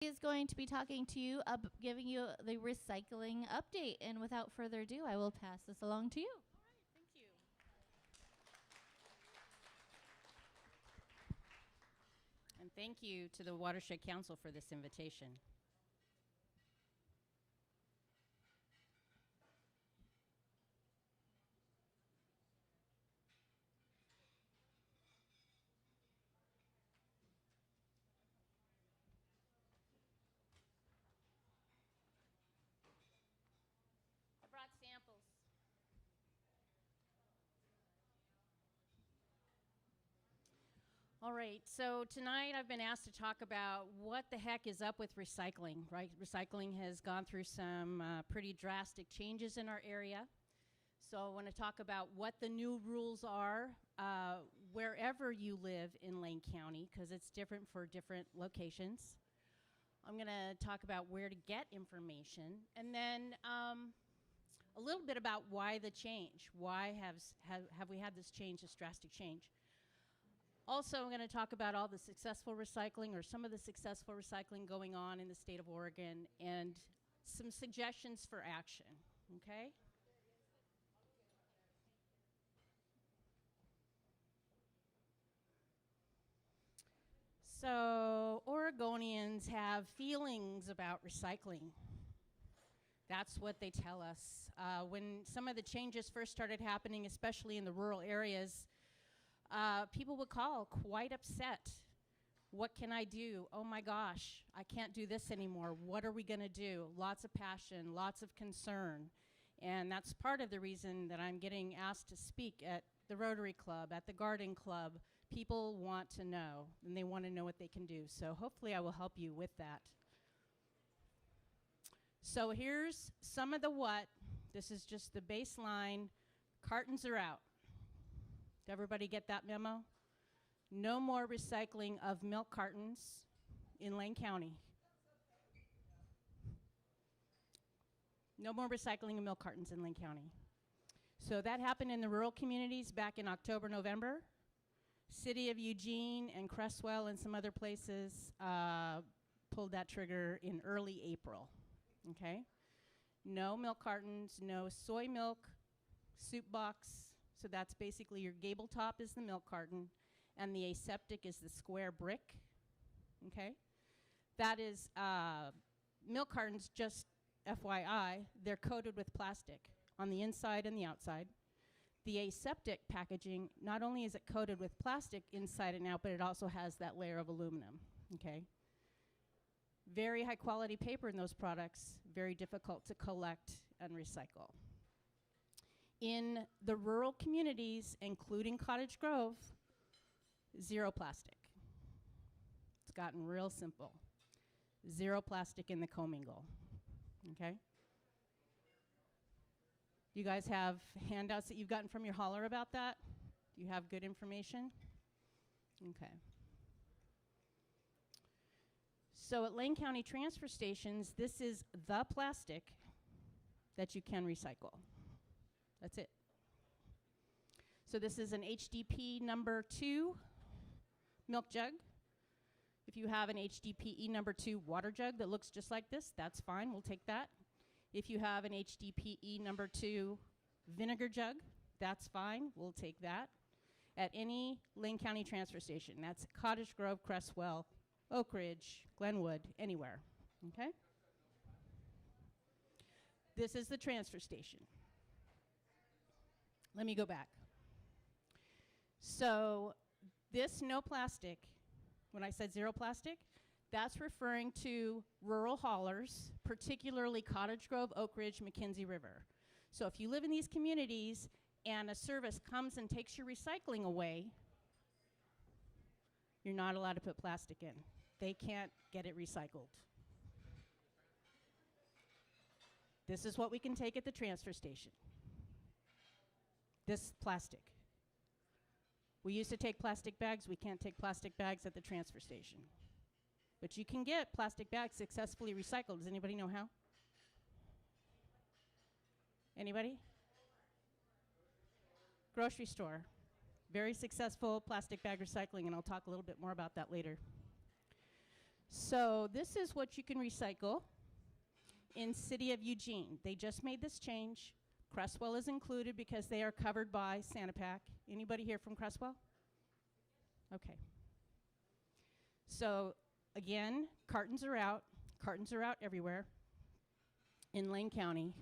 Is going to be talking to you, giving you the recycling update. And without further ado, I will pass this along to you. All right, thank you. And thank you to the Watershed Council for this invitation. I brought samples. All right, so tonight I've been asked to talk about what the heck is up with recycling, right? Recycling has gone through some pretty drastic changes in our area. So I want to talk about what the new rules are wherever you live in Lane County, because it's different for different locations. I'm going to talk about where to get information, and then a little bit about why the change. Why have we had this change, this drastic change? Also, I'm going to talk about all the successful recycling, or some of the successful recycling going on in the state of Oregon, and some suggestions for action, okay? So, Oregonians have feelings about recycling. That's what they tell us. When some of the changes first started happening, especially in the rural areas, people would call quite upset. What can I do? Oh my gosh, I can't do this anymore. What are we going to do? Lots of passion, lots of concern. And that's part of the reason that I'm getting asked to speak at the Rotary Club, at the Garden Club. People want to know, and they want to know what they can do. So hopefully I will help you with that. So here's some of the what. This is just the baseline. Cartons are out. Did everybody get that memo? No more recycling of milk cartons in Lane County. No more recycling of milk cartons in Lane County. So that happened in the rural communities back in October, November. City of Eugene and Cresswell and some other places pulled that trigger in early April. Okay? No milk cartons, no soy milk, soup box. So that's basically your gable top is the milk carton, and the aseptic is the square brick. Okay? That is milk cartons, just FYI, they're coated with plastic on the inside and the outside. The aseptic packaging, not only is it coated with plastic inside and out, but it also has that layer of aluminum. Okay? Very high quality paper in those products, very difficult to collect and recycle. In the rural communities, including Cottage Grove, zero plastic. It's gotten real simple. Zero plastic in the commingle, okay? You guys have handouts that you've gotten from your hauler about that? Do you have good information? Okay. So at Lane County transfer stations, this is the plastic that you can recycle. That's it. So this is an HDP number 2 milk jug. If you have an HDPE number 2 water jug that looks just like this, that's fine, we'll take that. If you have an HDPE number 2 vinegar jug, that's fine, we'll take that. At any Lane County transfer station, that's Cottage Grove, Cresswell, Oak Ridge, Glenwood, anywhere, okay? This is the transfer station. Let me go back. So this no plastic, when I said zero plastic, that's referring to rural haulers, particularly Cottage Grove, Oak Ridge, McKenzie River. So if you live in these communities and a service comes and takes your recycling away, you're not allowed to put plastic in. They can't get it recycled. This is what we can take at the transfer station. This plastic. We used to take plastic bags. We can't take plastic bags at the transfer station. But you can get plastic bags successfully recycled. Does anybody know how? Anybody? Grocery store. Very successful plastic bag recycling, and I'll talk a little bit more about that later. So this is what you can recycle in City of Eugene. They just made this change. Cresswell is included because they are covered by Sanapak. Anybody here from Cresswell? Okay. So again, cartons are out. Cartons are out everywhere in Lane County.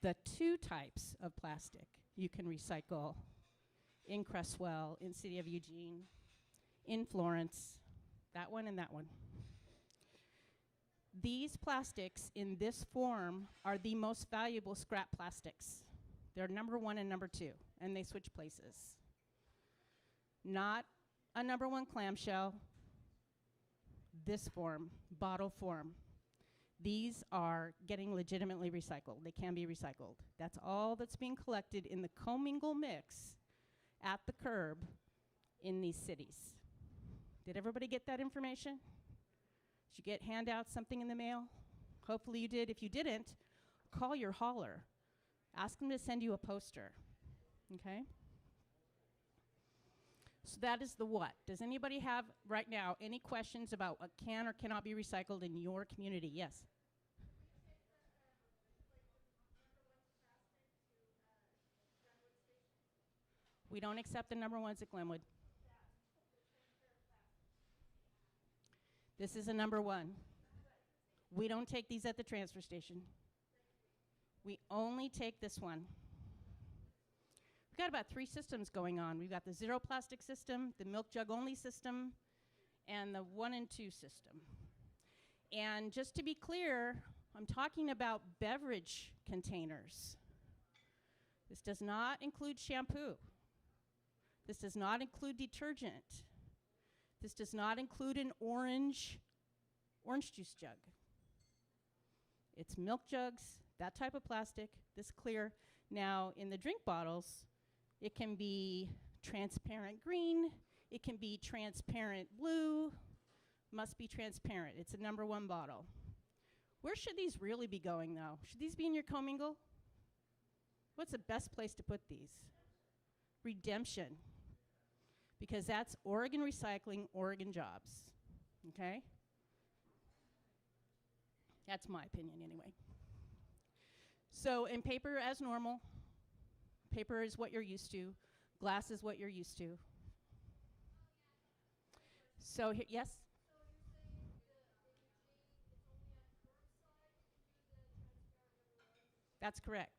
The two types of plastic you can recycle in Cresswell, in City of Eugene, in Florence, that one and that one. These plastics in this form are the most valuable scrap plastics. They're number 1 and number 2, and they switch places. Not a number 1 clamshell, this form, bottle form. These are getting legitimately recycled. They can be recycled. That's all that's being collected in the commingle mix at the curb in these cities. Did everybody get that information? Did you get handouts, something in the mail? Hopefully you did. If you didn't, call your hauler. Ask them to send you a poster, okay? So that is the what. Does anybody have, right now, any questions about what can or cannot be recycled in your community? Yes? We don't accept the number 1s at Glenwood. This is a number 1. We don't take these at the transfer station. We only take this one. We've got about 3 systems going on. We've got the zero plastic system, the milk jug only system, and the 1 and 2 system. And just to be clear, I'm talking about beverage containers. This does not include shampoo. This does not include detergent. This does not include an orange juice jug. It's milk jugs, that type of plastic, this clear. Now, in the drink bottles, it can be transparent green, it can be transparent blue, must be transparent. It's a number 1 bottle. Where should these really be going, though? Should these be in your commingle? What's the best place to put these? Redemption. Because that's Oregon Recycling, Oregon Jobs, okay? That's my opinion anyway. So in paper as normal, paper is what you're used to, glass is what you're used to. So yes? That's correct.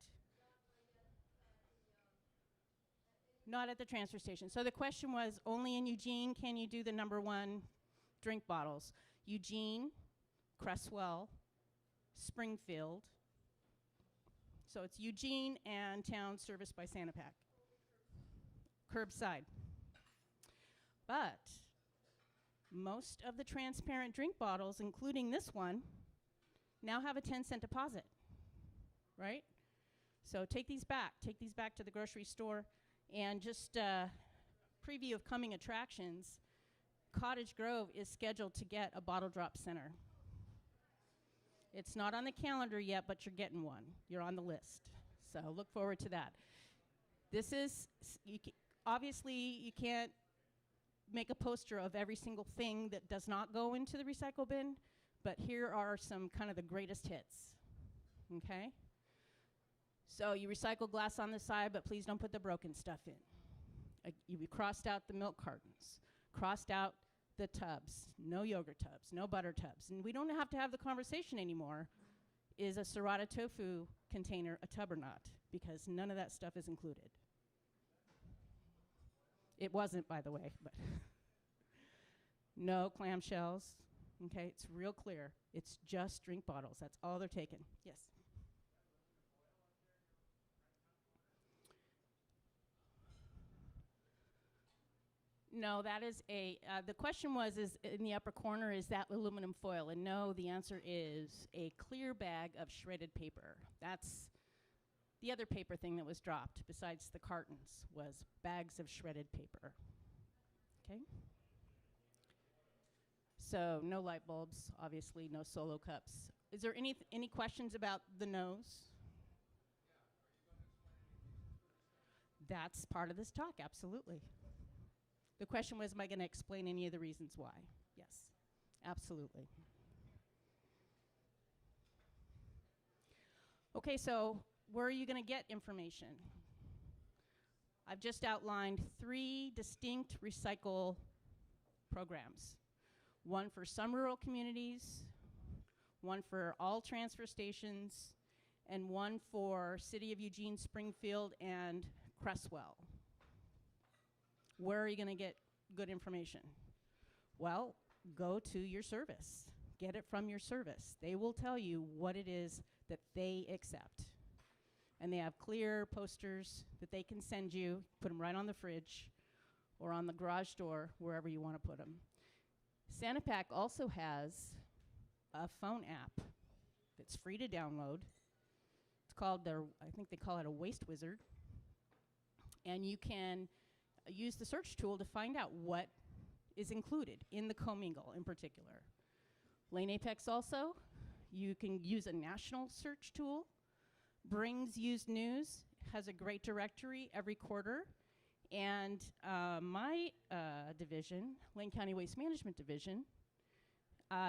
Not at the transfer station. So the question was, only in Eugene can you do the number 1 drink bottles? Eugene, Cresswell, Springfield. So it's Eugene and towns serviced by Sanapak. Curbside. But most of the transparent drink bottles, including this one, now have a 10-cent deposit, right? So take these back to the grocery store. And just preview of coming attractions, Cottage Grove is scheduled to get a bottle drop center. It's not on the calendar yet, but you're getting one. You're on the list. So look forward to that. This is, obviously you can't make a poster of every single thing that does not go into the recycle bin, but here are some kind of the greatest hits, okay? So you recycle glass on the side, but please don't put the broken stuff in. You crossed out the milk cartons, crossed out the tubs, no yogurt tubs, no butter tubs. And we don't have to have the conversation anymore, is a Serrata tofu container a tub or not? Because none of that stuff is included. It wasn't, by the way, but no clamshells, okay? It's real clear. It's just drink bottles. That's all they're taking. Yes? No, that is the question was, is in the upper corner, is that aluminum foil? And no, the answer is a clear bag of shredded paper. That's the other paper thing that was dropped, besides the cartons, was bags of shredded paper. Okay? So no light bulbs, obviously, no Solo cups. Is there any questions about the nose? That's part of this talk, absolutely. The question was, am I going to explain any of the reasons why? Yes, Absolutely. Okay, so where are you going to get information? I've just outlined 3 distinct recycle programs. One for some rural communities, one for all transfer stations, and one for City of Eugene, Springfield, and Cresswell. Where are you going to get good information? Well, go to your service. Get it from your service. They will tell you what it is that they accept. And they have clear posters that they can send you, put them right on the fridge or on the garage door, wherever you want to put them. Sanipac also has a phone app that's free to download. It's called I think they call it a Waste Wizard. And you can use the search tool to find out what is included in the commingle in particular. Lane Apex also, you can use a national search tool. Brings Used News has a great directory every quarter. And my division, Lane County Waste Management Division,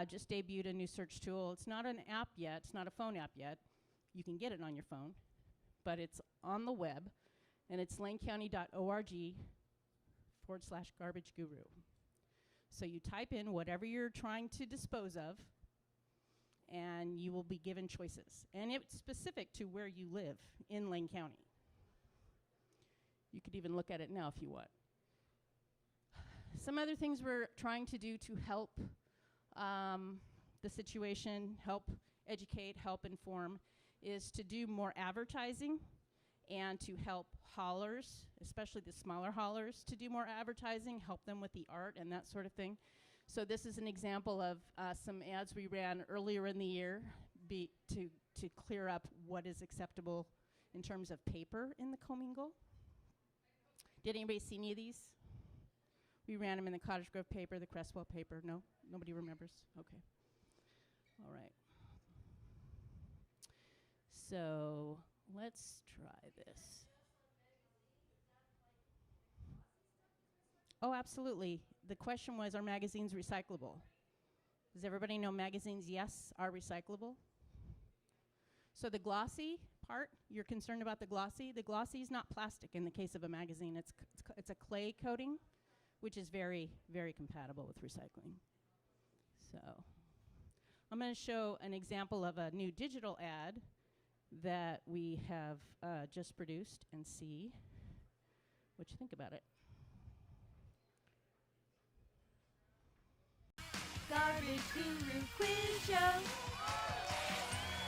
just debuted a new search tool. It's not an app yet, it's not a phone app yet. You can get it on your phone, but it's on the web, and it's lanecounty.org/garbage guru. So you type in whatever you're trying to dispose of, and you will be given choices. And it's specific to where you live in Lane County. You could even look at it now if you want. Some other things we're trying to do to help the situation, help educate, help inform, is to do more advertising and to help haulers, especially the smaller haulers, to do more advertising, help them with the art and that sort of thing. So this is an example of some ads we ran earlier in the year to clear up what is acceptable in terms of paper in the commingle. Did anybody see any of these? We ran them in the Cottage Grove paper, the Cresswell paper. No? Nobody remembers? Okay. All right. So let's try this. Oh, absolutely. The question was, are magazines recyclable? Does everybody know magazines, yes, are recyclable? So the glossy part, you're concerned about the glossy. The glossy is not plastic in the case of a magazine. It's a clay coating, which is very, very compatible with recycling. So I'm going to show an example of a new digital ad that we have just produced and see what you think about it. Garbage Guru Quiz Show.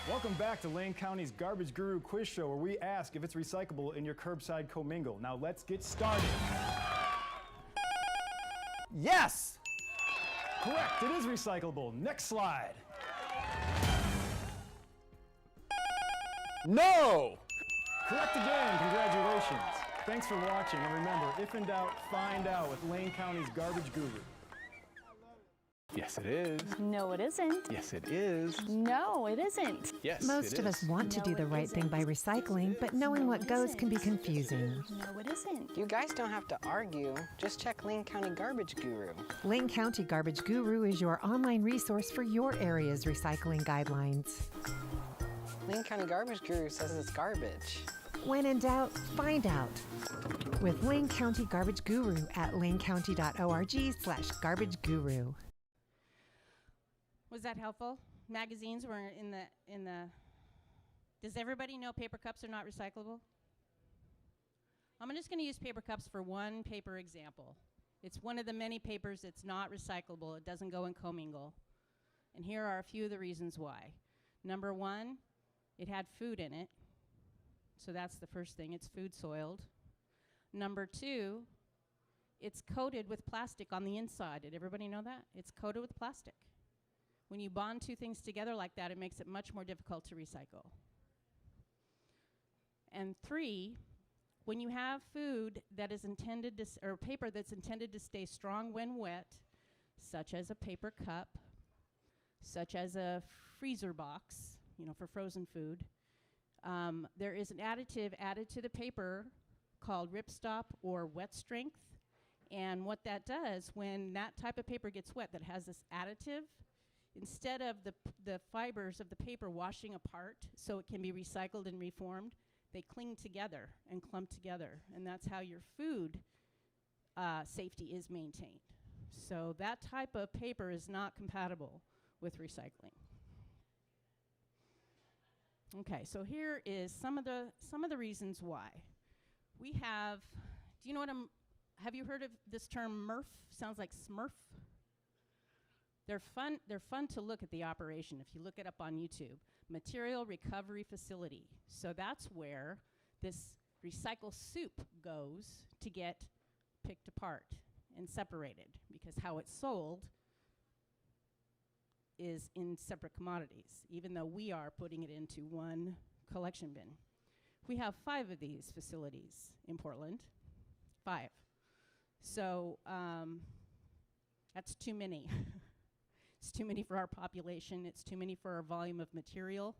Welcome back to Lane County's Garbage Guru Quiz Show, where we ask if it's recyclable in your curbside commingle. Now let's get started. Yes! Correct, it is recyclable. Next slide. No! Correct again, congratulations. Thanks for watching, and remember, if in doubt, find out with Lane County's Garbage Guru. Yes, it is. No, it isn't. Yes, it is. No, it isn't. Yes, Most it of is. us want to No, do the it right thing by isn't. recycling, but knowing what goes can be confusing. No, it isn't. You guys don't have to argue. Just check Lane County Garbage Guru. Lane County Garbage Guru is your online resource for your area's recycling guidelines. Lane County Garbage Guru says it's garbage. When in doubt, find out. With Lane County Garbage Guru at lanecounty.org/garbage guru. Was that helpful? Magazines were in the. Does everybody know paper cups are not recyclable? I'm just going to use paper cups for one paper example. It's one of the many papers that's not recyclable. It doesn't go in commingle. And here are a few of the reasons why. Number one, it had food in it. So that's the first thing. It's food soiled. Number two, it's coated with plastic on the inside. Did everybody know that? It's coated with plastic. When you bond two things together like that, it makes it much more difficult to recycle. And three, when you have food that is intended to, or paper that's intended to stay strong when wet, such as a paper cup, such as a freezer box, for frozen food, there is an additive added to the paper called Ripstop or Wet Strength, And what that does, when that type of paper gets wet that has this additive, instead of the fibers of the paper washing apart so it can be recycled and reformed, they cling together and clump together. And that's how your food safety is maintained. So that type of paper is not compatible with recycling. Okay, so here is some of the reasons why. We have, do you know what have you heard of this term MRF? Sounds like Smurf. They're fun to look at the operation if you look it up on YouTube. Material Recovery Facility. So that's where this recycle soup goes to get picked apart and separated, because how it's sold is in separate commodities, even though we are putting it into one collection bin. We have 5 of these facilities in Portland. 5. So that's too many. It's too many for our population. It's too many for our volume of material.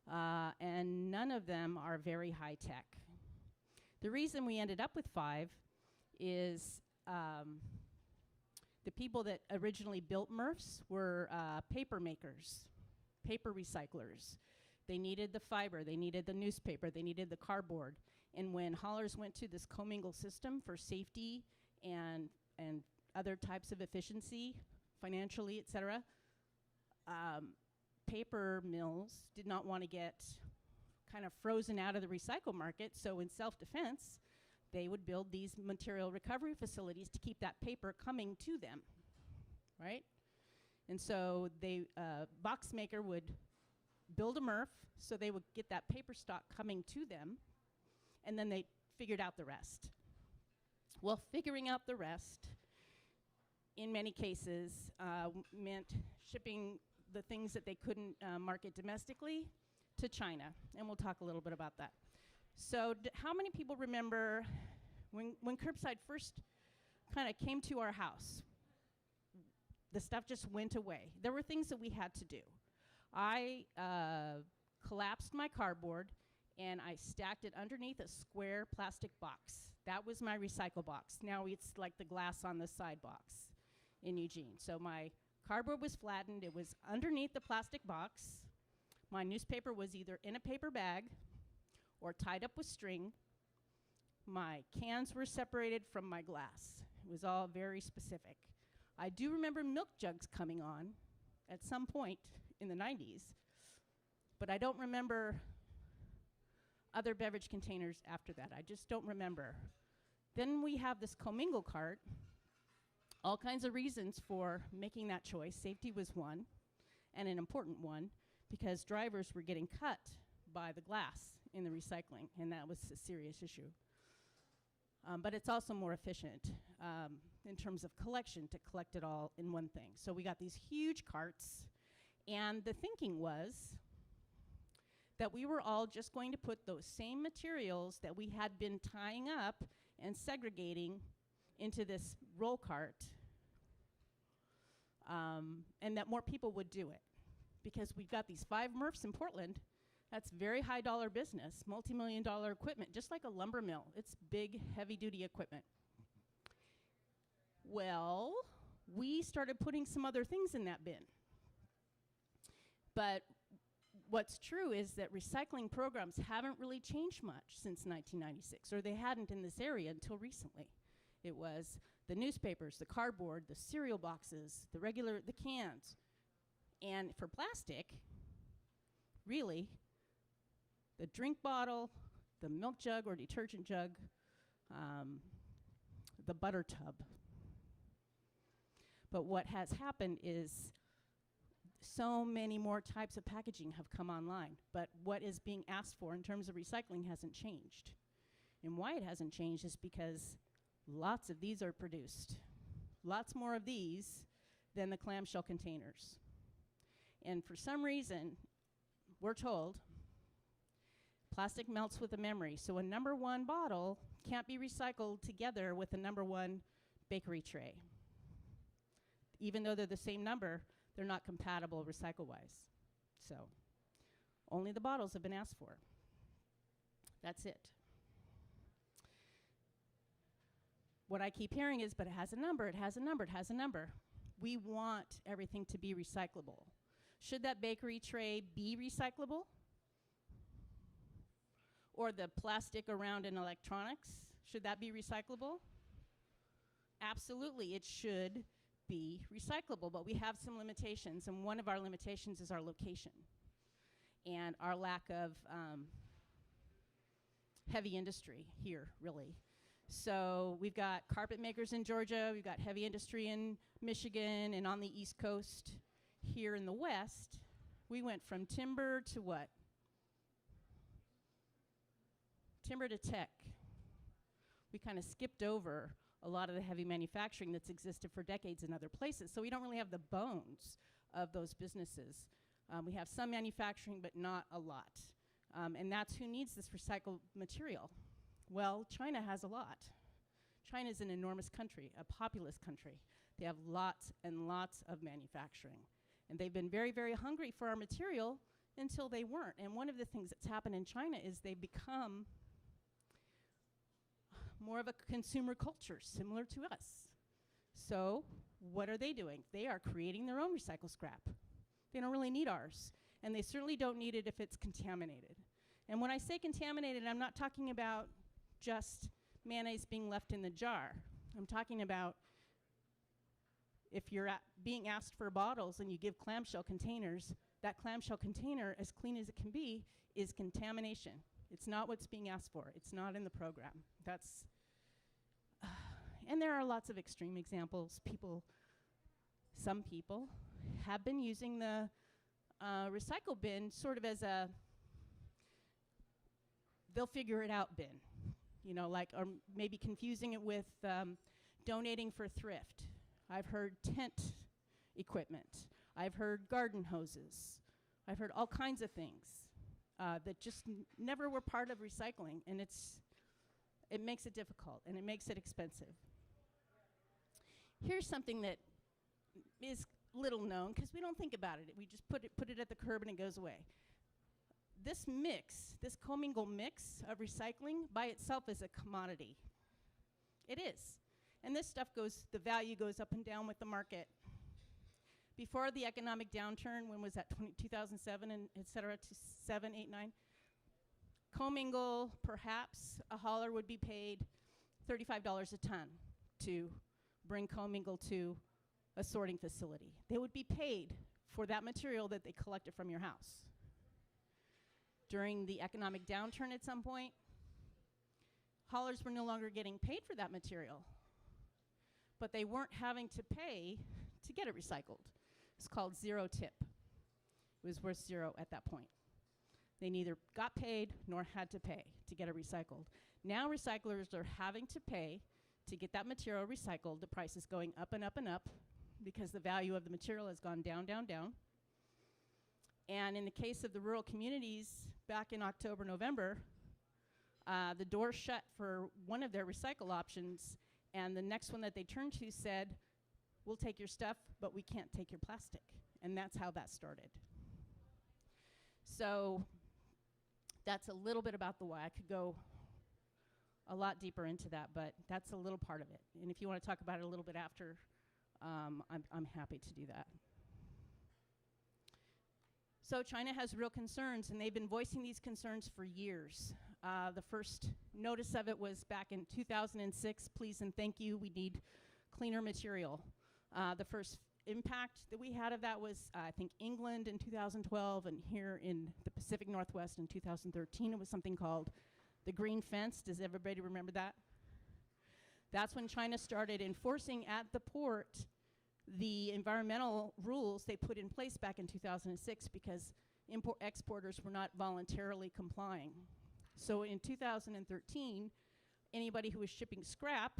And none of them are very high tech. The reason we ended up with 5 is the people that originally built MRFs were paper makers, paper recyclers. They needed the fiber, they needed the newspaper, they needed the cardboard. And when haulers went to this commingled system for safety and other types of efficiency, financially, et cetera, paper mills did not want to get kind of frozen out of the recycle market, so in self-defense, they would build these material recovery facilities to keep that paper coming to them, right? And so they, box maker would build a MRF, so they would get that paper stock coming to them, and then they figured out the rest. Well, figuring out the rest, in many cases, meant shipping the things that they couldn't market domestically to China, and we'll talk a little bit about that. So how many people remember when curbside first kind of came to our house? The stuff just went away. There were things that we had to do. I collapsed my cardboard and I stacked it underneath a square plastic box. That was my recycle box. Now it's like the glass on the side box in Eugene. So my cardboard was flattened. It was underneath the plastic box. My newspaper was either in a paper bag or tied up with string. My cans were separated from my glass. It was all very specific. I do remember milk jugs coming on at some point in the 90s, but I don't remember other beverage containers after that. I just don't remember. Then we have this commingle cart. All kinds of reasons for making that choice. Safety was one, and an important one, because drivers were getting cut by the glass in the recycling, and that was a serious issue. But it's also more efficient in terms of collection to collect it all in one thing. So we got these huge carts, and the thinking was that we were all just going to put those same materials that we had been tying up and segregating into this roll cart, and that more people would do it. Because we've got these 5 MRFs in Portland. That's very high dollar business, multi-million-dollar equipment, just like a lumber mill. It's big, heavy-duty equipment. Well, we started putting some other things in that bin. But what's true is that recycling programs haven't really changed much since 1996, or they hadn't in this area until recently. It was the newspapers, the cardboard, the cereal boxes, the cans. And for plastic, really, the drink bottle, the milk jug or detergent jug, the butter tub. But what has happened is so many more types of packaging have come online, but what is being asked for in terms of recycling hasn't changed. And why it hasn't changed is because lots of these are produced. Lots more of these than the clamshell containers. And for some reason, we're told, plastic melts with a memory. So a number 1 bottle can't be recycled together with a number 1 bakery tray. Even though they're the same number, they're not compatible recycle-wise. So only the bottles have been asked for. That's it. what I keep hearing is, but it has a number, it has a number, it has a number. We want everything to be recyclable. Should that bakery tray be recyclable? Or the plastic around in electronics, should that be recyclable? Absolutely, it should be recyclable, but we have some limitations, and one of our limitations is our location and our lack of heavy industry here, really. So we've got carpet makers in Georgia, we've got heavy industry in Michigan, and on the East Coast. Here in the West, we went from timber to what? Timber to tech. We kind of skipped over a lot of the heavy manufacturing that's existed for decades in other places, so we don't really have the bones of those businesses. We have some manufacturing, but not a lot. And that's who needs this recycled material. Well, China has a lot. China is an enormous country, a populous country. They have lots and lots of manufacturing. And they've been very, very hungry for our material until they weren't. And one of the things that's happened in China is they've become more of a consumer culture, similar to us. So what are they doing? They are creating their own recycled scrap. They don't really need ours. And they certainly don't need it if it's contaminated. And when I say contaminated, I'm not talking about just mayonnaise being left in the jar. I'm talking about if you're being asked for bottles and you give clamshell containers, that clamshell container, as clean as it can be, is contamination. It's not what's being asked for. It's not in the program. That's, and there are lots of extreme examples. Some people have been using the recycle bin sort of as a, they'll figure it out bin. You know, like, or maybe confusing it with donating for thrift. I've heard tent equipment. I've heard garden hoses. I've heard all kinds of things that just never were part of recycling, and it makes it difficult, and it makes it expensive. Here's something that is little known, because we don't think about it. We just put it at the curb and it goes away. This mix, this commingle mix of recycling by itself is a commodity. It is. And this stuff the value goes up and down with the market. Before the economic downturn, when was that, 2007 and et cetera, to 7, 8, 9? Commingle, perhaps a hauler would be paid $35 a ton to bring commingle to a sorting facility. They would be paid for that material that they collected from your house. During the economic downturn at some point, haulers were no longer getting paid for that material, but they weren't having to pay to get it recycled. It's called zero tip. It was worth zero at that point. They neither got paid nor had to pay to get it recycled. Now recyclers are having to pay to get that material recycled. The price is going up and up and up because the value of the material has gone down, down, down. And in the case of the rural communities, back in October, November, the door shut for one of their recycle options, and the next one that they turned to said, we'll take your stuff, but we can't take your plastic. And that's how that started. So that's a little bit about the why. I could go a lot deeper into that, but that's a little part of it. And if you want to talk about it a little bit after, I'm happy to do that. So China has real concerns, and they've been voicing these concerns for years. The first notice of it was back in 2006, please and thank you, we need cleaner material. The first impact that we had of that was, I think, England in 2012, and here in the Pacific Northwest in 2013, it was something called the Green Fence. Does everybody remember that? That's when China started enforcing at the port the environmental rules they put in place back in 2006 because exporters were not voluntarily complying. So in 2013, anybody who was shipping scrap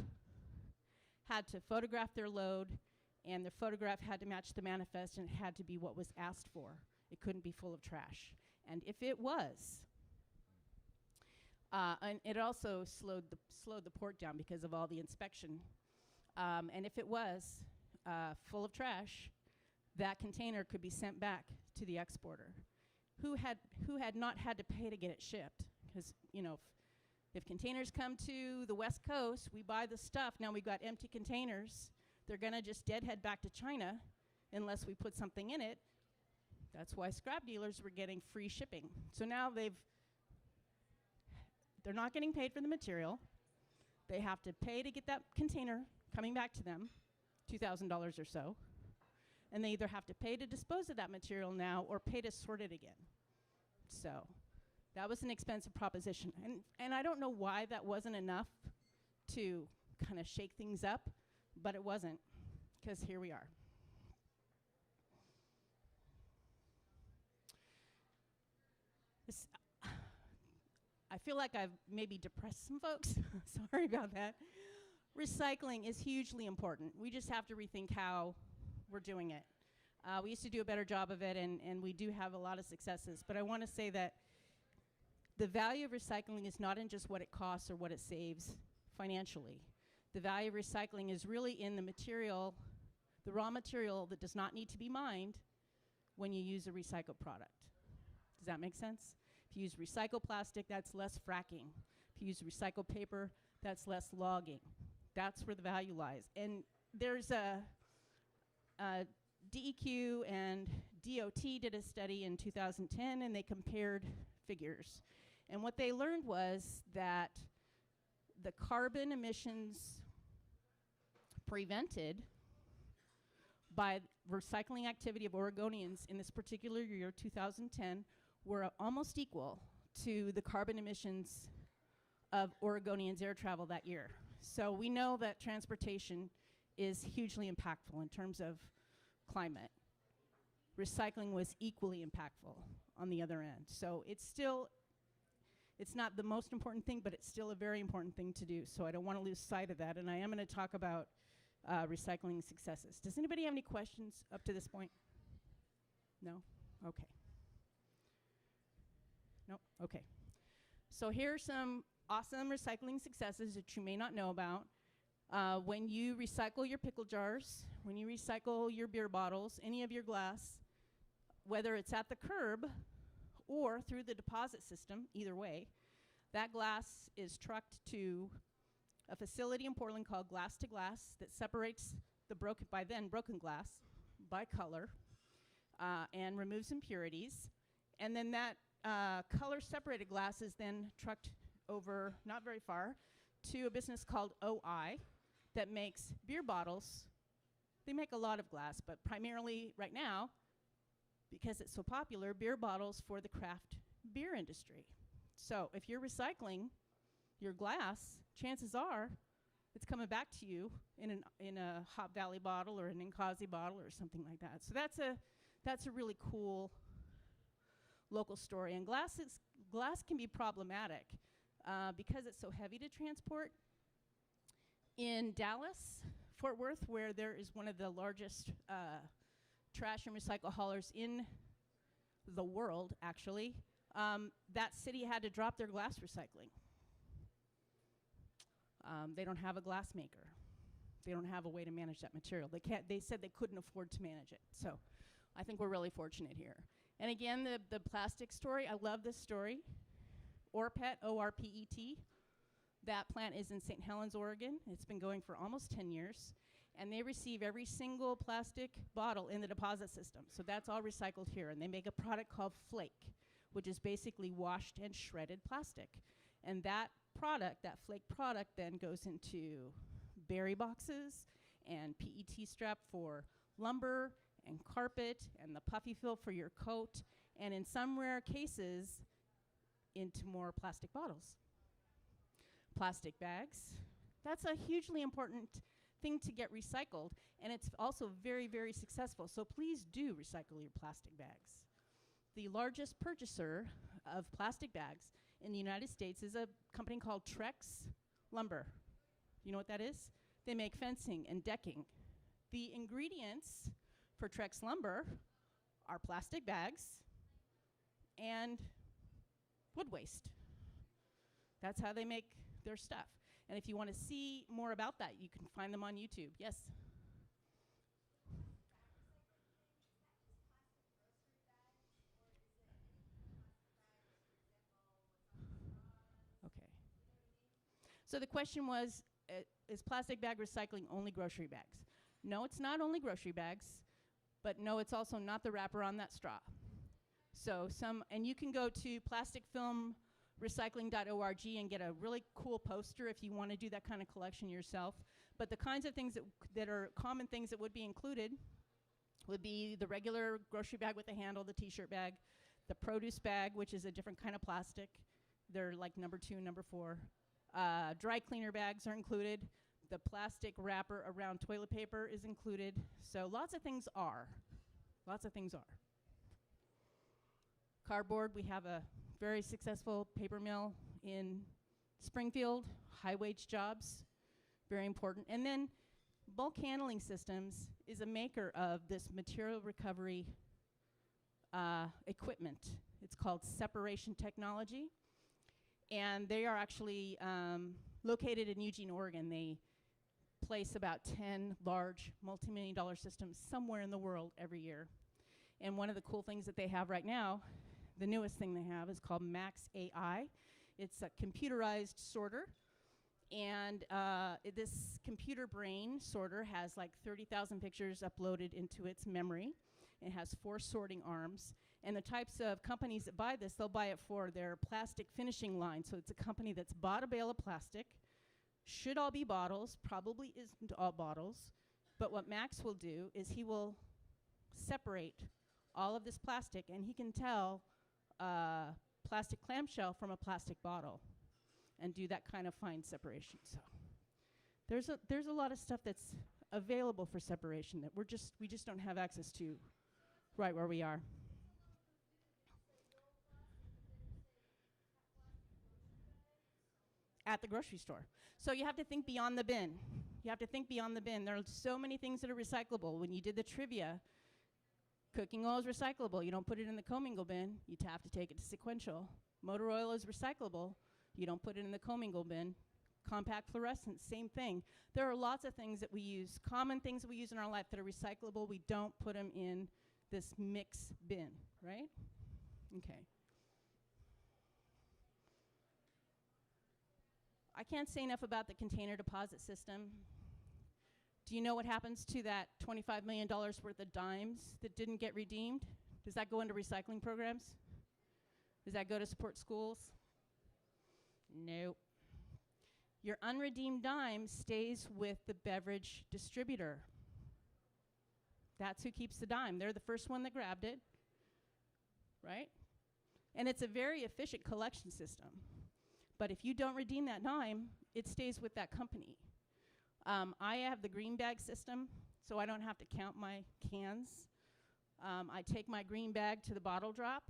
had to photograph their load, and the photograph had to match the manifest, and it had to be what was asked for. It couldn't be full of trash. And if it was, and it also slowed the port down because of all the inspection. And if it was full of trash, that container could be sent back to the exporter, who had not had to pay to get it shipped. Because, you know, If containers come to the West Coast, we buy the stuff. Now we've got empty containers. They're going to just deadhead back to China unless we put something in it. That's why scrap dealers were getting free shipping. So now they're not getting paid for the material. They have to pay to get that container coming back to them, $2,000 or so. And they either have to pay to dispose of that material now or pay to sort it again. So that was an expensive proposition. And I don't know why that wasn't enough to kind of shake things up, but it wasn't, because here we are. I feel like I've maybe depressed some folks. Sorry about that. Recycling is hugely important. We just have to rethink how we're doing it. We used to do a better job of it, and we do have a lot of successes. But I want to say that the value of recycling is not in just what it costs or what it saves financially. The value of recycling is really in the material, the raw material that does not need to be mined when you use a recycled product. Does that make sense? If you use recycled plastic, that's less fracking. If you use recycled paper, that's less logging. That's where the value lies. And there's a DEQ and DOT did a study in 2010, and they compared figures. And what they learned was that the carbon emissions prevented by recycling activity of Oregonians in this particular year, 2010, were almost equal to the carbon emissions of Oregonians' air travel that year. So we know that transportation is hugely impactful in terms of climate. Recycling was equally impactful on the other end. So it's not the most important thing, but it's still a very important thing to do. So I don't want to lose sight of that. And I am going to talk about recycling successes. Does anybody have any questions up to this point? No? Okay. No? Okay. So here are some awesome recycling successes that you may not know about. When you recycle your pickle jars, when you recycle your beer bottles, any of your glass, whether it's at the curb or through the deposit system, either way, that glass is trucked to a facility in Portland called Glass to Glass that separates the broken glass by color and removes impurities. And then that color-separated glass is then trucked over, not very far, to a business called OI that makes beer bottles. They make a lot of glass, but primarily right now, because it's so popular, beer bottles for the craft beer industry. So if you're recycling your glass, chances are it's coming back to you in a Hop Valley bottle or an Inkazi bottle or something like that. So that's a really cool local story. And glass can be problematic because it's so heavy to transport. In Dallas, Fort Worth, where there is one of the largest trash and recycle haulers in the world, actually, that city had to drop their glass recycling. They don't have a glass maker. They don't have a way to manage that material. They said they couldn't afford to manage it. So I think we're really fortunate here. And again, the plastic story, I love this story. ORPET, O-R-P-E-T. That plant is in St. Helens, Oregon. It's been going for almost 10 years. And they receive every single plastic bottle in the deposit system. So that's all recycled here. And they make a product called Flake, which is basically washed and shredded plastic. And that product, that Flake product, then goes into berry boxes and PET strap for lumber and carpet and the puffy fill for your coat, and in some rare cases, into more plastic bottles. Plastic bags. That's a hugely important thing to get recycled, and it's also very, very successful. So please do recycle your plastic bags. The largest purchaser of plastic bags in the United States is a company called Trex Lumber. You know what that is? They make fencing and decking. The ingredients for Trex Lumber are plastic bags and wood waste. That's how they make their stuff. And if you want to see more about that, you can find them on YouTube. Yes? Okay. So the question was, is plastic bag recycling only grocery bags? No, it's not only grocery bags, but no, it's also not the wrapper on that straw. So and you can go to plasticfilmrecycling.org and get a really cool poster if you want to do that kind of collection yourself. But the kinds of things that are common things that would be included would be the regular grocery bag with a handle, the t-shirt bag, the produce bag, which is a different kind of plastic. They're like number 2 and number 4. Dry cleaner bags are included. The plastic wrapper around toilet paper is included. So lots of things are. Lots of things are. Cardboard, we have a very successful paper mill in Springfield, high wage jobs, very important. And then Bulk Handling Systems is a maker of this material recovery equipment. It's called Separation Technology. And they are actually located in Eugene, Oregon. They place about 10 large multi-million-dollar systems somewhere in the world every year. And one of the cool things that they have right now, the newest thing they have, is called Max AI. It's a computerized sorter. And this computer brain sorter has like 30,000 pictures uploaded into its memory. It has 4 sorting arms. And the types of companies that buy this, they'll buy it for their plastic finishing line. So it's a company that's bought a bale of plastic. Should all be bottles, probably isn't all bottles. But what Max will do is he will separate all of this plastic, and he can tell a plastic clamshell from a plastic bottle and do that kind of fine separation. So there's a lot of stuff that's available for separation that we just don't have access to right where we are. At the grocery store. So you have to think beyond the bin. You have to think beyond the bin. There are so many things that are recyclable. When you did the trivia, cooking oil is recyclable. You don't put it in the commingle bin. You have to take it to sequential. Motor oil is recyclable. You don't put it in the commingle bin. Compact fluorescent, same thing. There are lots of things that we use, common things that we use in our life that are recyclable. We don't put them in this mix bin, right? Okay. I can't say enough about the container deposit system. Do you know what happens to that $25 million worth of dimes that didn't get redeemed? Does that go into recycling programs? Does that go to support schools? Nope. Your unredeemed dime stays with the beverage distributor. That's who keeps the dime. They're the first one that grabbed it, right? And it's a very efficient collection system. But if you don't redeem that dime, it stays with that company. I have the green bag system, so I don't have to count my cans. I take my green bag to the bottle drop.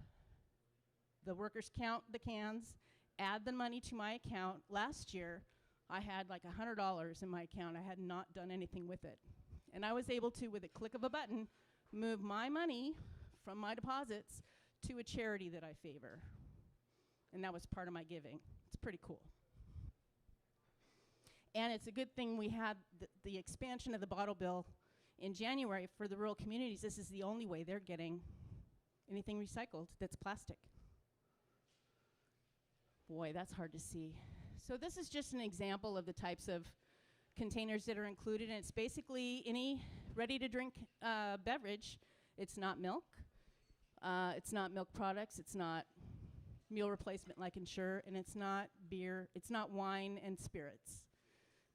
The workers count the cans, add the money to my account. Last year, I had like $100 in my account. I had not done anything with it. And I was able to, with a click of a button, move my money from my deposits to a charity that I favor. And that was part of my giving. It's pretty cool. And it's a good thing we had the expansion of the bottle bill in January for the rural communities. This is the only way they're getting anything recycled that's plastic. Boy, that's hard to see. So this is just an example of the types of containers that are included, and it's basically any ready-to-drink beverage. It's not milk. It's not milk products. It's not meal replacement like Ensure, and it's not beer. It's not wine and spirits.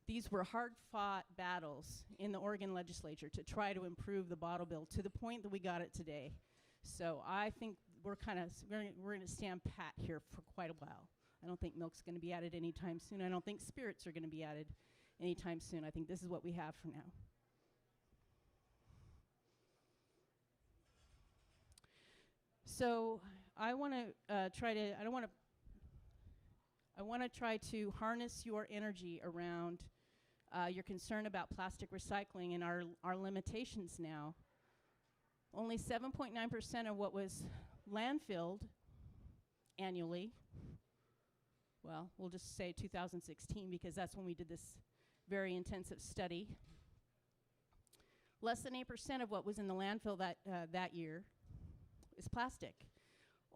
These were hard-fought battles in the Oregon legislature to try to improve the bottle bill to the point that we got it today. So I think we're going to stand pat here for quite a while. I don't think milk's going to be added anytime soon. I don't think spirits are going to be added anytime soon. I think this is what we have for now. So I want to try to harness your energy around your concern about plastic recycling and our limitations now. Only 7.9% of what was landfilled annually, well, we'll just say 2016 because that's when we did this very intensive study. Less than 8% of what was in the landfill that year is plastic.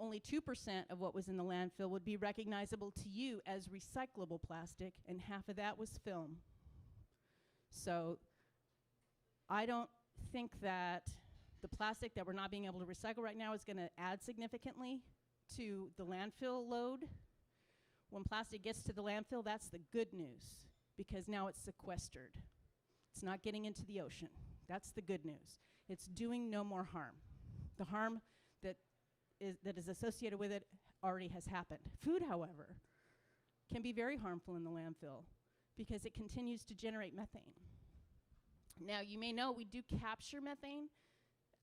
only 2% of what was in the landfill would be recognizable to you as recyclable plastic, and half of that was film. So I don't think that the plastic that we're not being able to recycle right now is going to add significantly to the landfill load. When plastic gets to the landfill, that's the good news, because now it's sequestered. It's not getting into the ocean. That's the good news. It's doing no more harm. The harm that is associated with it already has happened. Food, however, can be very harmful in the landfill because it continues to generate methane. Now, you may know we do capture methane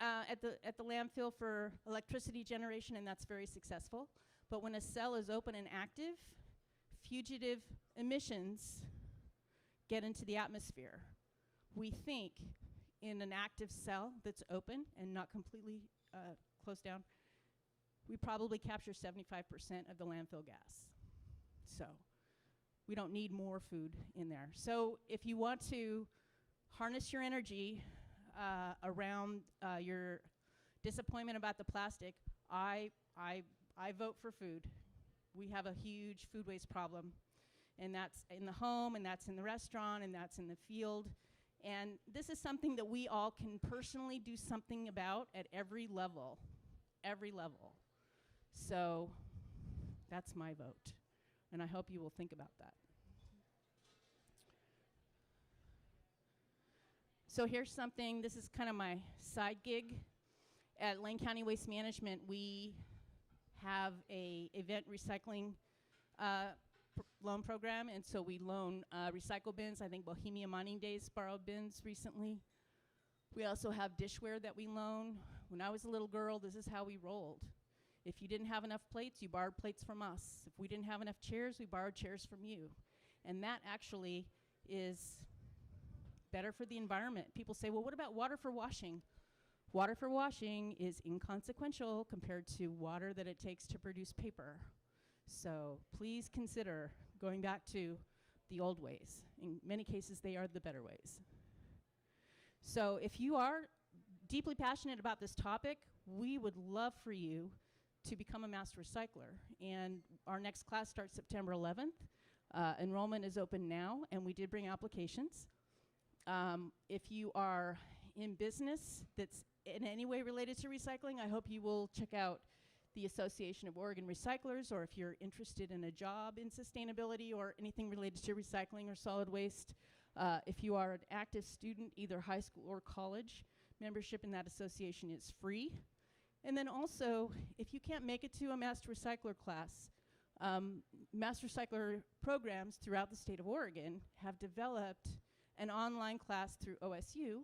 at the landfill for electricity generation, and that's very successful. But when a cell is open and active, fugitive emissions get into the atmosphere. We think in an active cell that's open and not completely closed down, we probably capture 75% of the landfill gas. So we don't need more food in there. So if you want to harness your energy around your disappointment about the plastic, I vote for food. We have a huge food waste problem, and that's in the home, and that's in the restaurant, and that's in the field. And this is something that we all can personally do something about at every level. So that's my vote, and I hope you will think about that. So here's something, this is kind of my side gig. At Lane County Waste Management, we have a event recycling loan program, and so we loan recycle bins. I think Bohemia Mining Days borrowed bins recently. We also have dishware that we loan. When I was a little girl, this is how we rolled. If you didn't have enough plates, you borrowed plates from us. If we didn't have enough chairs, we borrowed chairs from you. And that actually is better for the environment. People say, well, what about water for washing? Water for washing is inconsequential compared to water that it takes to produce paper. So please consider going back to the old ways. In many cases, they are the better ways. So if you are deeply passionate about this topic, we would love for you to become a master recycler. And our next class starts September 11th. Enrollment is open now, and we did bring applications. If you are in business that's in any way related to recycling, I hope you will check out the Association of Oregon Recyclers, or if you're interested in a job in sustainability or anything related to recycling or solid waste. If you are an active student, either high school or college, membership in that association is free. And then also, if you can't make it to a Master Recycler class, Master Recycler programs throughout the state of Oregon have developed an online class through OSU,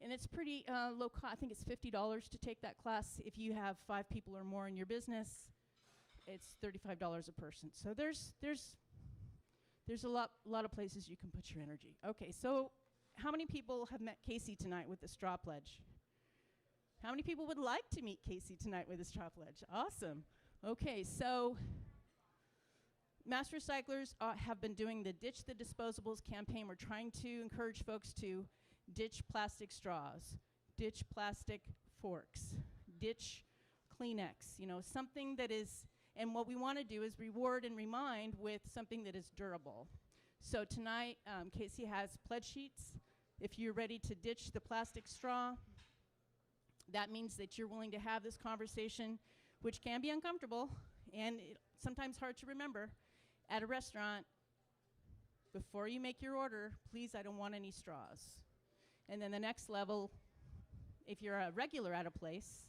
and it's pretty low cost. I think it's $50 to take that class. If you have 5 people or more in your business, it's $35 a person. So there's a lot of places you can put your energy. Okay, so how many people have met Casey tonight with the straw pledge? How many people would like to meet Casey tonight with the straw pledge? Awesome. Okay, so Master Recyclers have been doing the Ditch the Disposables campaign. We're trying to encourage folks to ditch plastic straws, ditch plastic forks, ditch Kleenex, you know, something that is, and what we want to do is reward and remind with something that is durable. So tonight, Casey has pledge sheets. If you're ready to ditch the plastic straw, that means that you're willing to have this conversation, which can be uncomfortable and sometimes hard to remember. At a restaurant, before you make your order, please, I don't want any straws. And then the next level, if you're a regular at a place,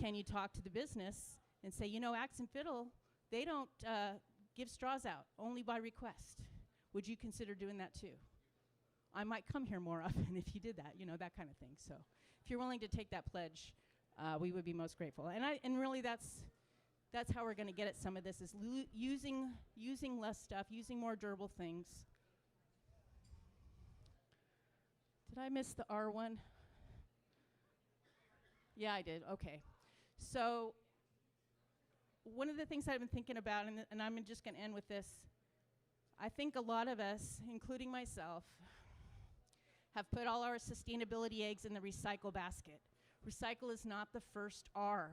can you talk to the business and say, you know, Axe and Fiddle, they don't give straws out, only by request. Would you consider doing that too? I might come here more often if you did that, you know, that kind of thing. So if you're willing to take that pledge, we would be most grateful. And really that's how we're going to get at some of this, is using less stuff, using more durable things. Did I miss the R one? Yeah, I did. Okay. So one of the things I've been thinking about, and I'm just going to end with this, I think a lot of us, including myself, have put all our sustainability eggs in the recycle basket. Recycle is not the first R.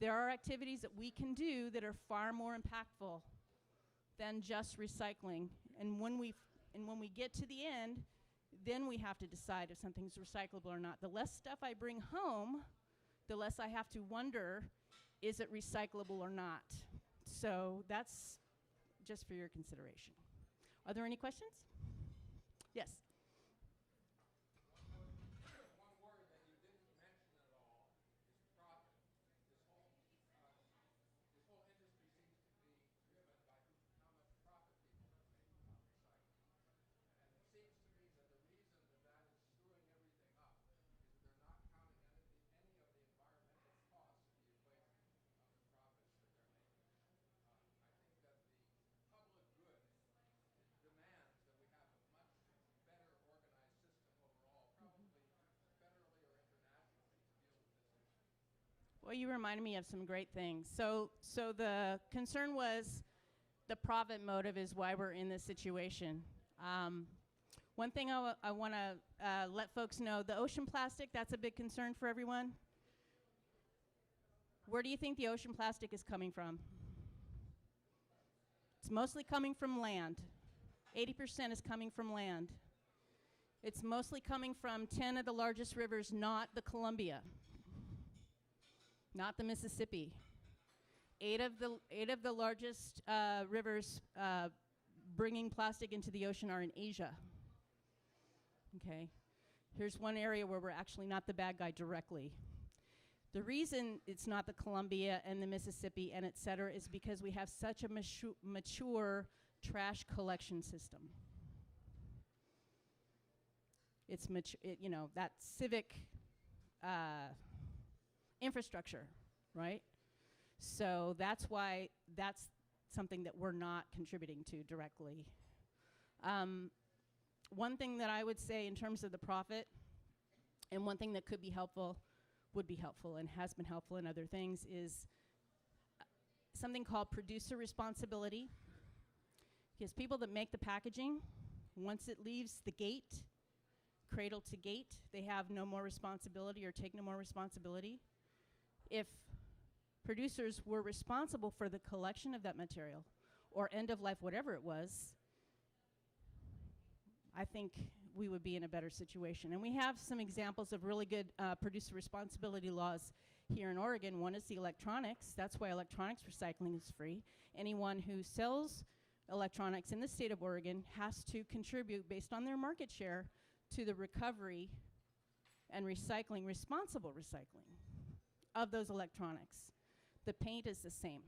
There are activities that we can do that are far more impactful than just recycling. And when we get to the end, then we have to decide if something's recyclable or not. The less stuff I bring home, the less I have to wonder, is it recyclable or not? So that's just for your consideration. Are there any questions? Yes. Well, you reminded me of some great things. So the concern was the profit motive is why we're in this situation. One thing I want to let folks know, the ocean plastic, that's a big concern for everyone. Where do you think the ocean plastic is coming from? It's mostly coming from land. 80% is coming from land. It's mostly coming from 10 of the largest rivers, not the Columbia, not the Mississippi. 8 of the largest rivers bringing plastic into the ocean are in Asia. Okay, here's one area where we're actually not the bad guy directly. The reason it's not the Columbia and the Mississippi and et cetera is because we have such a mature trash collection system. It's you know, that civic infrastructure, right? So that's why that's something that we're not contributing to directly. One thing that I would say in terms of the profit, and one thing that could be helpful, would be helpful and has been helpful in other things, is something called producer responsibility. Because people that make the packaging, once it leaves the gate, cradle to gate, they have no more responsibility or take no more responsibility. If producers were responsible for the collection of that material or end of life, whatever it was, I think we would be in a better situation. And we have some examples of really good producer responsibility laws here in Oregon. One is the electronics. That's why electronics recycling is free. Anyone who sells electronics in the state of Oregon has to contribute based on their market share to the recovery and recycling, responsible recycling of those electronics. The paint is the same.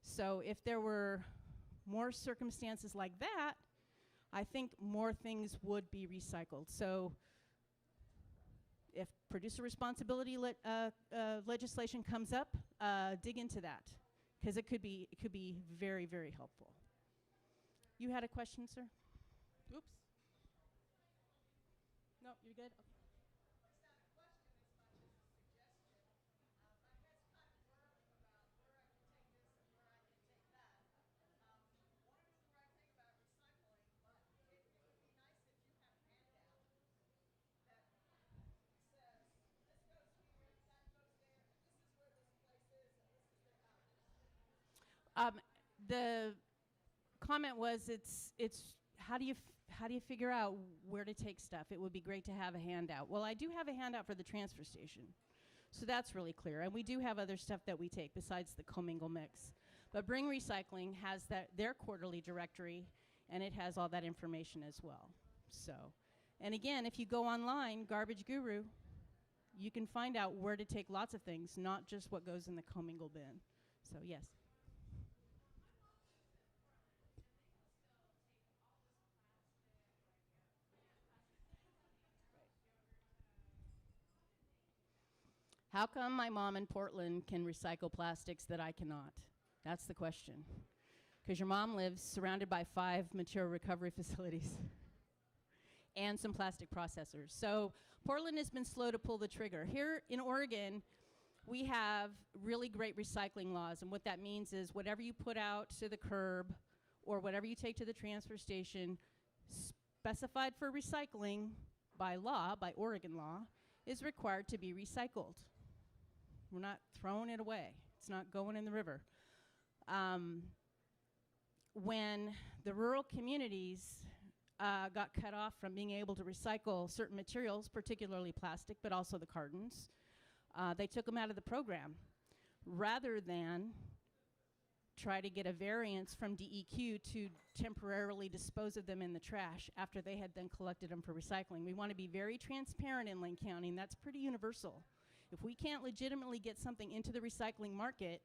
So if there were more circumstances like that, I think more things would be recycled. So if producer responsibility legislation comes up, dig into that, because it could be very, very helpful. You had a question, sir? Oops. No, you're good? Okay. The comment was it's how do you figure out where to take stuff? It would be great to have a handout. Well, I do have a handout for the transfer station, so that's really clear. And we do have other stuff that we take besides the commingle mix. But Bring Recycling has their quarterly directory, and it has all that information as well. So, and again, if you go online, Garbage Guru, you can find out where to take lots of things, not just what goes in the commingle bin. So yes. How come my mom in Portland can recycle plastics that I cannot? That's the question. Because your mom lives surrounded by 5 material recovery facilities and some plastic processors. So Portland has been slow to pull the trigger. Here in Oregon, we have really great recycling laws. And what that means is whatever you put out to the curb or whatever you take to the transfer station, specified for recycling by law, by Oregon law, is required to be recycled. We're not throwing it away. It's not going in the river. When the rural communities got cut off from being able to recycle certain materials, particularly plastic, but also the cartons, they took them out of the program rather than try to get a variance from DEQ to temporarily dispose of them in the trash after they had then collected them for recycling. We want to be very transparent in Lane County, and that's pretty universal. If we can't legitimately get something into the recycling market,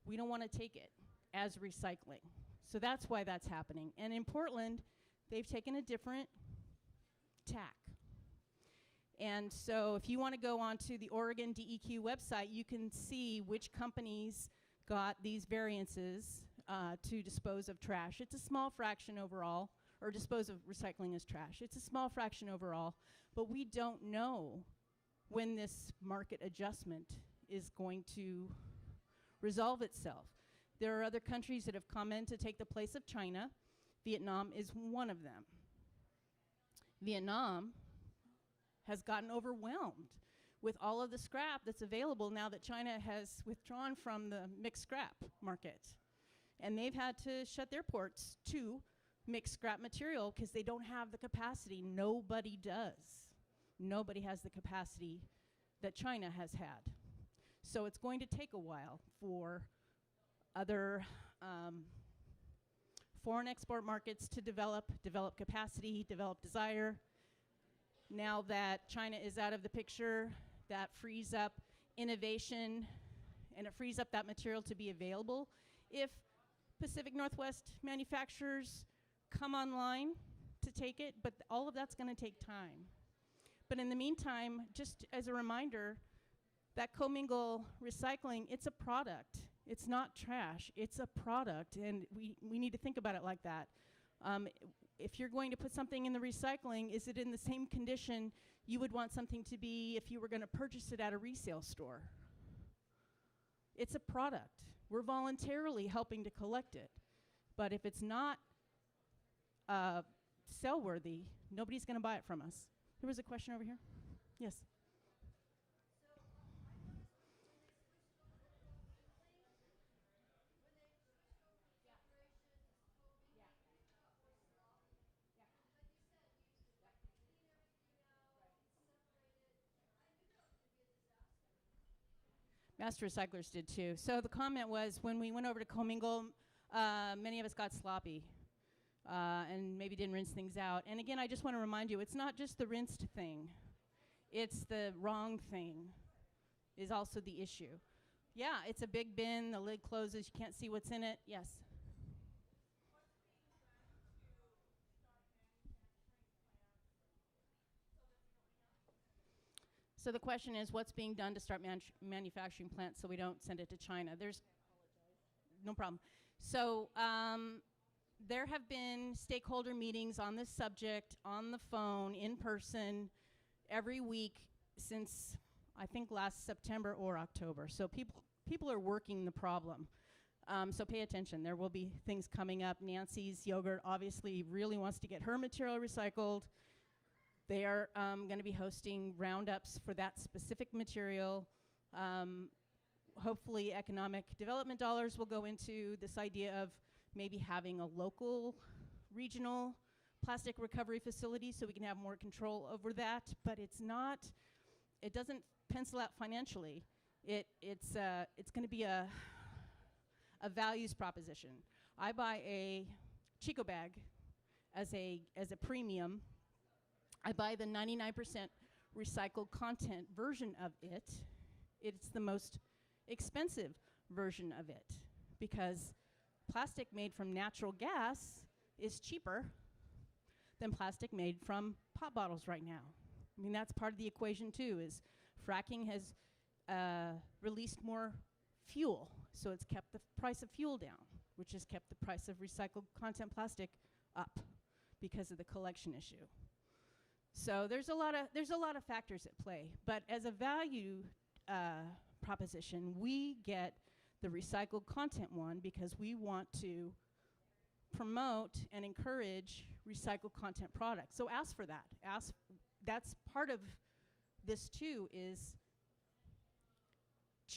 we don't want to take it as recycling. So that's why that's happening. And in Portland, they've taken a different tack. And so if you want to go onto the Oregon DEQ website, you can see which companies got these variances to dispose of trash. It's a small fraction overall, or dispose of recycling as trash. It's a small fraction overall, but we don't know when this market adjustment is going to resolve itself. There are other countries that have come in to take the place of China. Vietnam is one of them. Vietnam has gotten overwhelmed with all of the scrap that's available now that China has withdrawn from the mixed scrap market. And they've had to shut their ports to mixed scrap material because they don't have the capacity. Nobody does. Nobody has the capacity that China has had. So it's going to take a while for other foreign export markets to develop capacity, develop desire. Now that China is out of the picture, that frees up innovation and it frees up that material to be available. If Pacific Northwest manufacturers come online to take it, but all of that's going to take time. But in the meantime, just as a reminder, that commingle recycling, it's a product. It's not trash, it's a product, and we need to think about it like that. If you're going to put something in the recycling, is it in the same condition you would want something to be if you were going to purchase it at a resale store? It's a product. We're voluntarily helping to collect it. But if it's not sell-worthy, nobody's going to buy it from us. There was a question over here. Yes. Master recyclers did too. So the comment was, when we went over to commingle, many of us got sloppy and maybe didn't rinse things out. And again, I just want to remind you, it's not just the rinsed thing. It's the wrong thing is also the issue. Yeah, it's a big bin, the lid closes, you can't see what's in it. Yes? So the question is, what's being done to start manufacturing plants so we don't send it to China? There's no problem. So there have been stakeholder meetings on this subject, on the phone, in person, every week since, I think, last September or October. So people are working the problem. So pay attention. There will be things coming up. Nancy's Yogurt obviously really wants to get her material recycled. They are going to be hosting roundups for that specific material. Hopefully economic development dollars will go into this idea of maybe having a local, regional plastic recovery facility so we can have more control over that. But it's not, it doesn't pencil out financially. It's going to be a values proposition. I buy a Chico bag as a premium. I buy the 99% recycled content version of it. It's the most expensive version of it because plastic made from natural gas is cheaper than plastic made from pop bottles right now. I mean, that's part of the equation too, is fracking has released more fuel, so it's kept the price of fuel down, which has kept the price of recycled content plastic up because of the collection issue. So there's a lot of factors at play, but as a value proposition, we get the recycled content one because we want to promote and encourage recycled content products. So ask for that. That's part of this too, is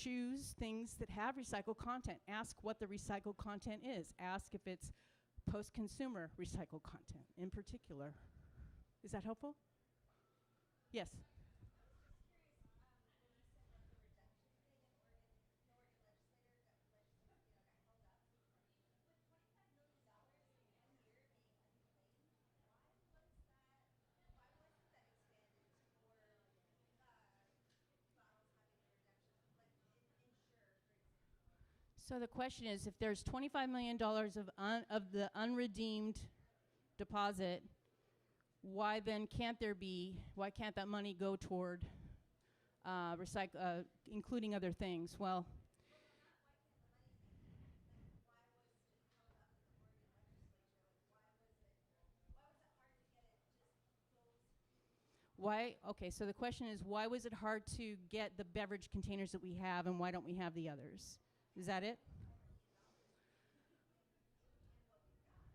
choose things that have recycled content. Ask what the recycled content is. Ask if it's post-consumer recycled content in particular. Is that helpful? Yes. So the question is, if there's $25 million of the unredeemed deposit, why can't that money go toward including other things? Well, okay, so the question is, why was it hard to get the beverage containers that we have, and why don't we have the others? Is that it?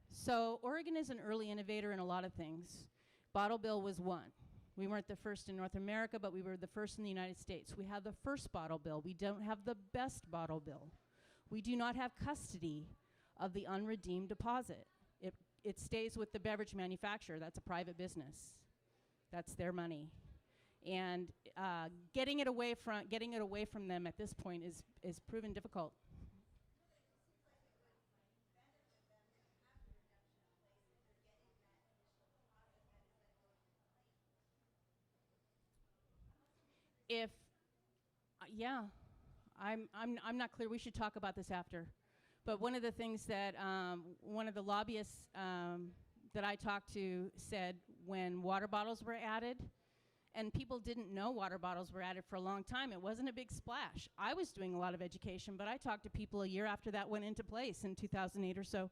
So Oregon is an early innovator in a lot of things. Bottle bill was one. We weren't the first in North America, but we were the first in the United States. We have the first bottle bill. We don't have the best bottle bill. We do not have custody of the unredeemed deposit. It stays with the beverage manufacturer. That's a private business. That's their money. And getting it away from them at this point is proven difficult. Yeah, I'm not clear. We should talk about this after. But one of the things that one of the lobbyists that I talked to said, when water bottles were added, and people didn't know water bottles were added for a long time, it wasn't a big splash. I was doing a lot of education, but I talked to people a year after that went into place in 2008 or so,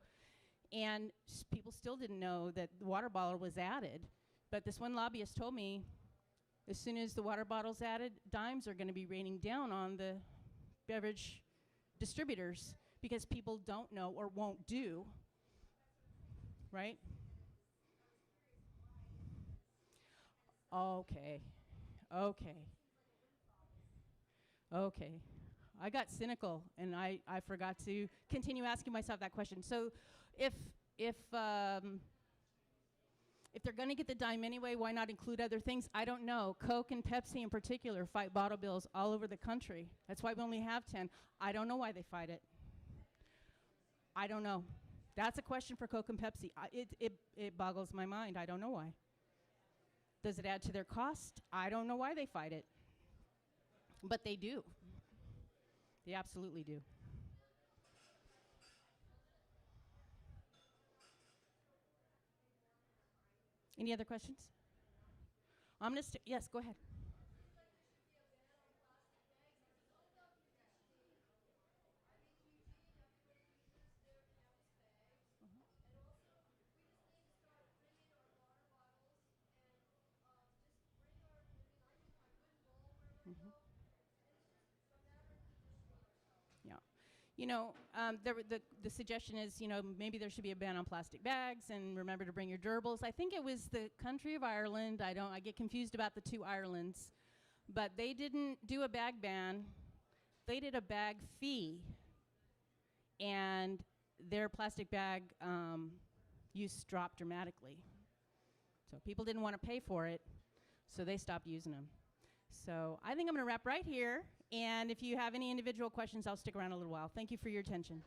and people still didn't know that the water bottle was added. But this one lobbyist told me, as soon as the water bottle's added, dimes are going to be raining down on the beverage distributors because people don't know or won't do, right? Okay. I got cynical, and I forgot to continue asking myself that question. So if they're going to get the dime anyway, why not include other things? I don't know. Coke and Pepsi in particular fight bottle bills all over the country. That's why we only have 10. I don't know why they fight it. I don't know. That's a question for Coke and Pepsi. It boggles my mind. I don't know why. Does it add to their cost? I don't know why they fight it. But they do. They absolutely do. Any other questions? I'm going to yes, go ahead. You know, the suggestion is, you know, maybe there should be a ban on plastic bags, and remember to bring your durables. I think it was the country of Ireland. I get confused about the two Irelands, but they didn't do a bag ban. They did a bag fee, and their plastic bag use dropped dramatically. So people didn't want to pay for it, so they stopped using them. So I think I'm going to wrap right here. And if you have any individual questions, I'll stick around a little while. Thank you for your attention.